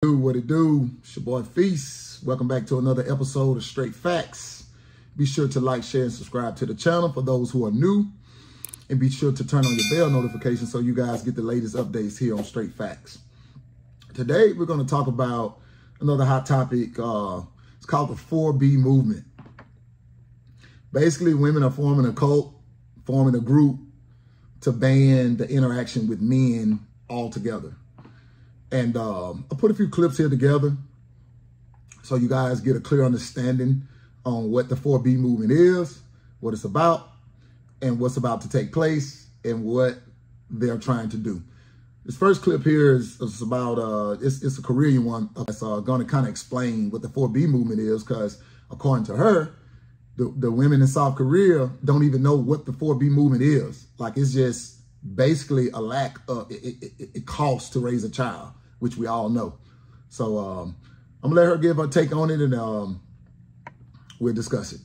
What it do? It's your boy Feast. Welcome back to another episode of Straight Facts. Be sure to like, share, and subscribe to the channel for those who are new. And be sure to turn on your bell notification so you guys get the latest updates here on Straight Facts. Today, we're going to talk about another hot topic. It's called the 4B movement. Basically, women are forming a cult, forming a group to ban the interaction with men altogether. And I put a few clips here together so you guys get a clear understanding on what the 4B movement is, what it's about, and what's about to take place, and what they're trying to do. This first clip here is about, it's a Korean one that's going to kind of explain what the 4B movement is, because according to her, the women in South Korea don't even know what the 4B movement is. Like, it's just basically a lack of, it costs to raise a child, which we all know. So I'm gonna let her give her take on it, and we'll discuss it.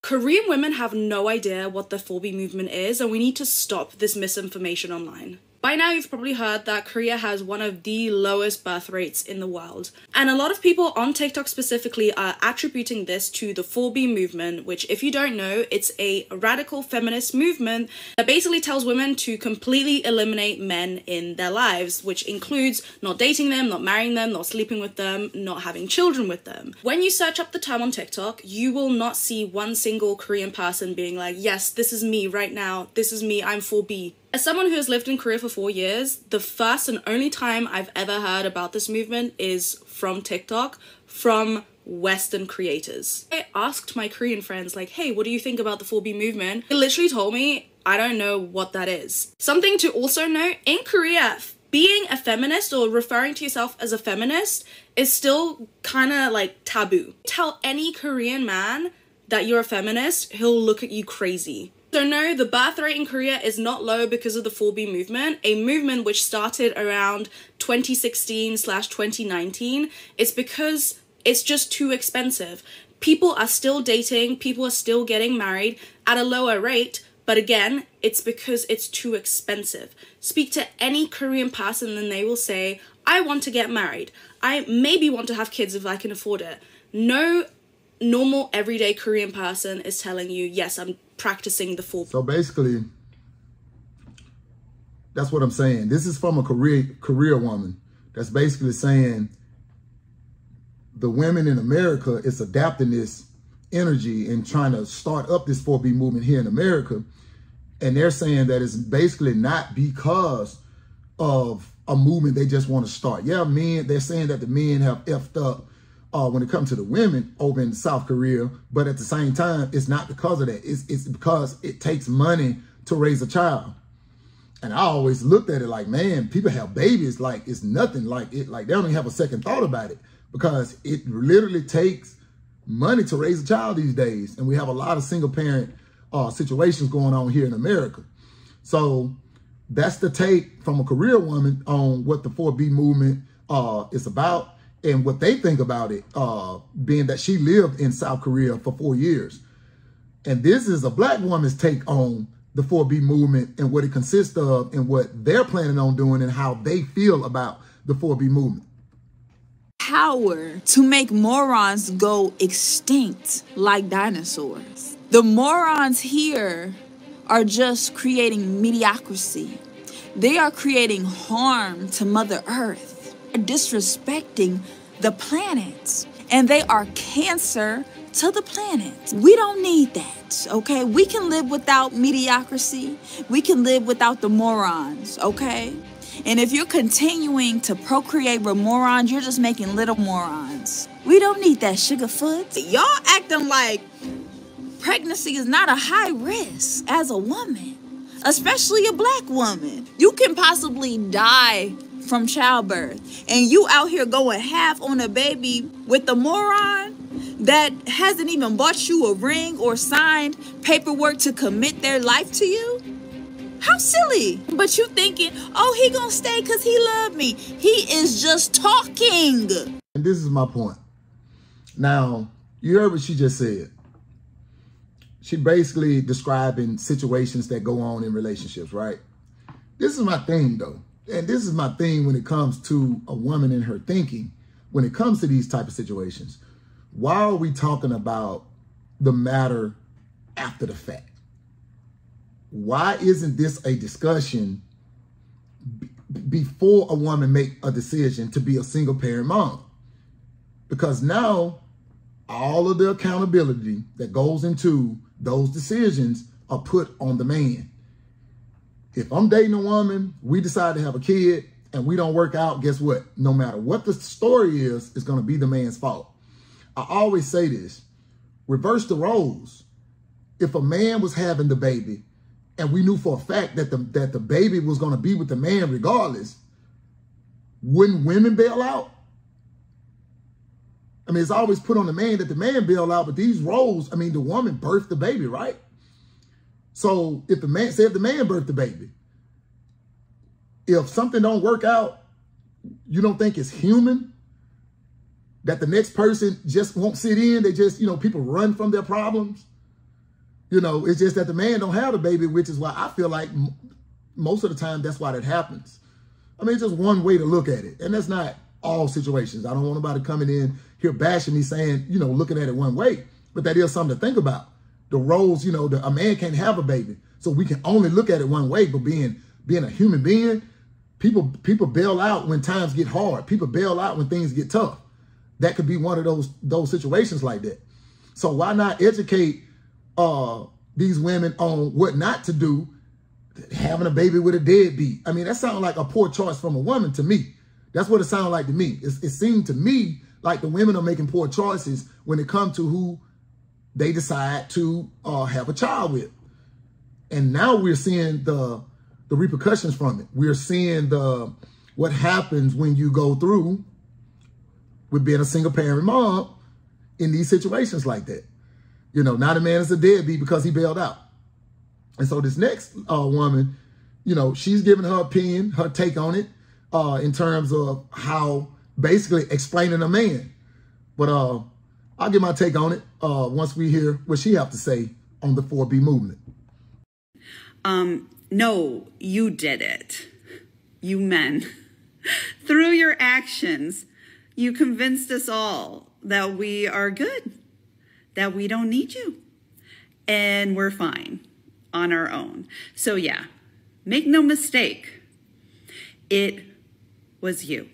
Korean women have no idea what the 4B movement is, and we need to stop this misinformation online. By now, you've probably heard that Korea has one of the lowest birth rates in the world. And a lot of people on TikTok specifically are attributing this to the 4B movement, which, if you don't know, it's a radical feminist movement that basically tells women to completely eliminate men in their lives, which includes not dating them, not marrying them, not sleeping with them, not having children with them. When you search up the term on TikTok, you will not see one single Korean person being like, yes, this is me right now, this is me, I'm 4B. As someone who has lived in Korea for 4 years, the first and only time I've ever heard about this movement is from TikTok, from Western creators. I asked my Korean friends, like, hey, what do you think about the 4B movement? They literally told me, I don't know what that is. Something to also note, in Korea, being a feminist or referring to yourself as a feminist is still kind of like taboo. Tell any Korean man that you're a feminist, he'll look at you crazy. So no, the birth rate in Korea is not low because of the 4B movement, a movement which started around 2016/2019. It's because it's just too expensive. People are still dating, people are still getting married at a lower rate, but again, it's because it's too expensive. Speak to any Korean person and they will say, I want to get married. I maybe want to have kids if I can afford it. No normal everyday Korean person is telling you, yes, I'm practicing the 4B. So basically, that's what I'm saying. This is from a career woman that's basically saying the women in America is adapting this energy and trying to start up this 4B movement here in America. And they're saying that it's basically not because of a movement they just want to start. Yeah, men, they're saying that the men have effed up when it comes to the women over in South Korea, but at the same time, it's not because of that. It's because it takes money to raise a child. And I always looked at it like, man, people have babies like it's nothing, like they don't even have a second thought about it, because it literally takes money to raise a child these days. And we have a lot of single parent situations going on here in America. So that's the take from a career woman on what the 4B movement is about, and what they think about it, being that she lived in South Korea for 4 years. And this is a black woman's take on the 4B movement and what it consists of and what they're planning on doing and how they feel about the 4B movement. Power to make morons go extinct like dinosaurs. The morons here are just creating mediocrity. They are creating harm to Mother Earth, disrespecting the planet, and they are cancer to the planet. We don't need that, okay? We can live without mediocrity. We can live without the morons, okay? And if you're continuing to procreate with morons, you're just making little morons. We don't need that, Sugarfoot. Y'all acting like pregnancy is not a high risk as a woman, especially a black woman. You can possibly die from childbirth, and you out here going half on a baby with a moron that hasn't even bought you a ring or signed paperwork to commit their life to you? How silly. But you thinking, oh, he gonna stay because he loved me. He is just talking. And this is my point. Now, you heard what she just said. She basically describing situations that go on in relationships, right? This is my thing, though. and this is my thing when it comes to a woman and her thinking, when it comes to these type of situations, why are we talking about the matter after the fact? Why isn't this a discussion before a woman make a decision to be a single parent mom? Because now all of the accountability that goes into those decisions are put on the man. If I'm dating a woman, we decide to have a kid and we don't work out, guess what? No matter what the story is, it's going to be the man's fault. I always say this, reverse the roles. If a man was having the baby and we knew for a fact that the baby was going to be with the man regardless, wouldn't women bail out? I mean, it's always put on the man that the man bail out, but these roles, I mean, the woman birthed the baby, right? So if the man, say if the man birthed the baby, if something don't work out, you don't think it's human that the next person just won't sit in? They just, you know, people run from their problems. You know, it's just that the man don't have the baby, which is why I feel like most of the time that's why that happens. I mean, it's just one way to look at it. And that's not all situations. I don't want nobody coming in here bashing me saying, you know, looking at it one way. But that is something to think about. The roles, you know, a man can't have a baby. So we can only look at it one way. But being a human being, people bail out when times get hard. People bail out when things get tough. That could be one of those situations like that. So why not educate these women on what not to do, having a baby with a deadbeat? I mean, that sounds like a poor choice from a woman to me. That's what it sounds like to me. It seemed to me like the women are making poor choices when it comes to who they decide to have a child with. And now we're seeing the repercussions from it. We're seeing what happens when you go through with being a single parent mom in these situations like that. You know, now the man is a deadbeat because he bailed out. And so this next woman, you know, she's giving her opinion, her take on it in terms of how basically explaining a man. But I'll give my take on it once we hear what she have to say on the 4B movement. No, you did it. You men. Through your actions, you convinced us all that we are good, that we don't need you, and we're fine on our own. So yeah, make no mistake, it was you.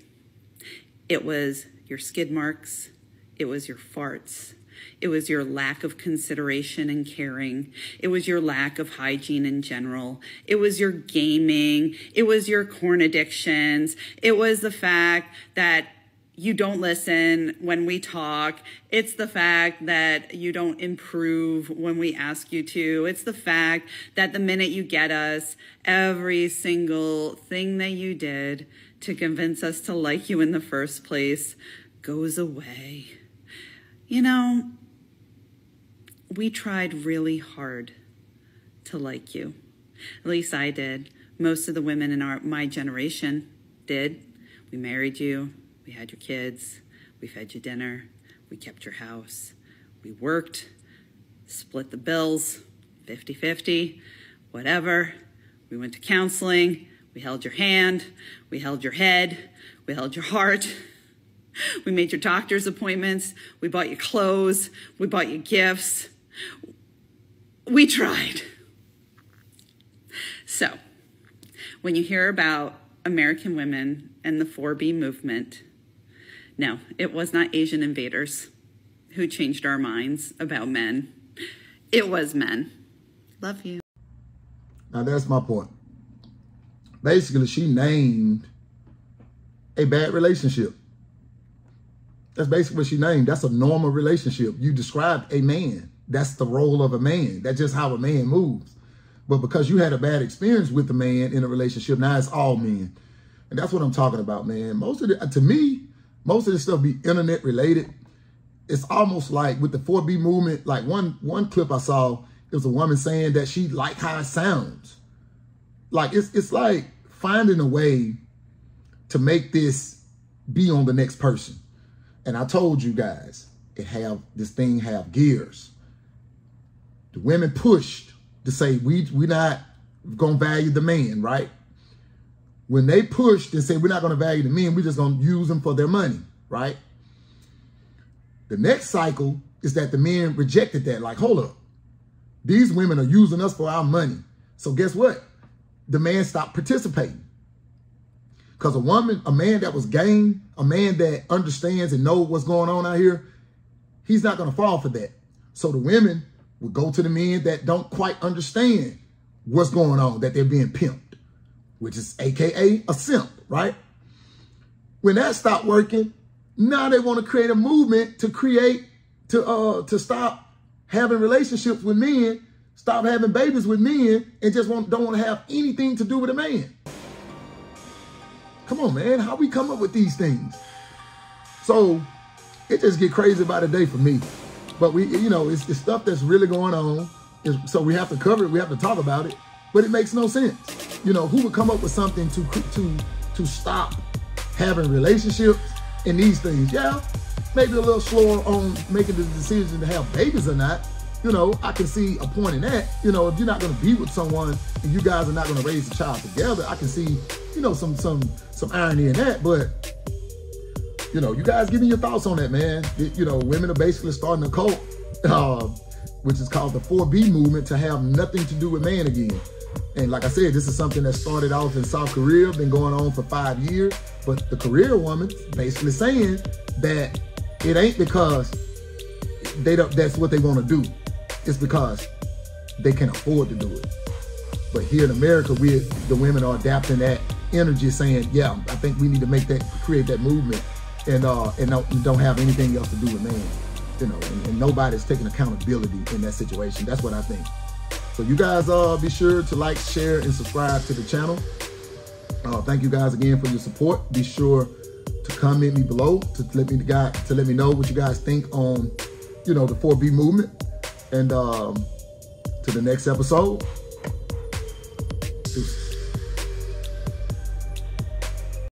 It was your skid marks. It was your farts. It was your lack of consideration and caring. It was your lack of hygiene in general. It was your gaming. It was your corn addictions. It was the fact that you don't listen when we talk. It's the fact that you don't improve when we ask you to. It's the fact that the minute you get us, every single thing that you did to convince us to like you in the first place goes away. You know, we tried really hard to like you. At least I did. Most of the women in my generation did. We married you. We had your kids. We fed you dinner. We kept your house. We worked, split the bills, 50-50, whatever. We went to counseling. We held your hand. We held your head. We held your heart. We made your doctor's appointments. We bought you clothes. We bought you gifts. We tried. So, when you hear about American women and the 4B movement, no, it was not Asian invaders who changed our minds about men. It was men. Love you. Now that's my point. Basically, she named a bad relationship. That's basically what she named. That's a normal relationship. You described a man. That's the role of a man. That's just how a man moves. But because you had a bad experience with a man in a relationship, now it's all men. And that's what I'm talking about, man. To me, most of this stuff be internet related. It's almost like with the 4B movement, like one clip I saw, it was a woman saying that she liked how it sounds. Like it's like finding a way to make this be on the next person. And I told you guys, this thing have gears. The women pushed to say we not gonna value the man, right? when they pushed and said, we're not going to value the men, we're just going to use them for their money, right? The next cycle is that the men rejected that. Like, hold up. These women are using us for our money. So guess what? The man stopped participating. Because a man that was game, a man that understands and knows what's going on out here, he's not going to fall for that. So the women will go to the men that don't quite understand what's going on, that they're being pimped, which is AKA a simp, right? When that stopped working, now they want to create a movement to stop having relationships with men, stop having babies with men, and just don't want to have anything to do with a man. Come on, man. How we come up with these things? So it just get crazy by the day for me. But it's stuff that's really going on. So we have to cover it. We have to talk about it. But it makes no sense. Who would come up with something to stop having relationships and these things? Yeah, maybe a little slower on making the decision to have babies or not. I can see a point in that. If you're not going to be with someone and you guys are not going to raise a child together, I can see, some irony in that. But, you guys give me your thoughts on that, man. Women are basically starting a cult, which is called the 4B movement, to have nothing to do with man again. And like I said, this is something that started off in South Korea, been going on for 5 years. But the Korea woman's basically saying that it ain't because that's what they want to do. It's because they can afford to do it. But here in America, the women are adapting that energy, saying, yeah, I think we need to create that movement, and don't have anything else to do with man, and nobody's taking accountability in that situation. That's what I think. So you guys be sure to like, share, and subscribe to the channel. Thank you guys again for your support. Be sure to comment me below to let me know what you guys think on the 4B movement. And to the next episode. Peace.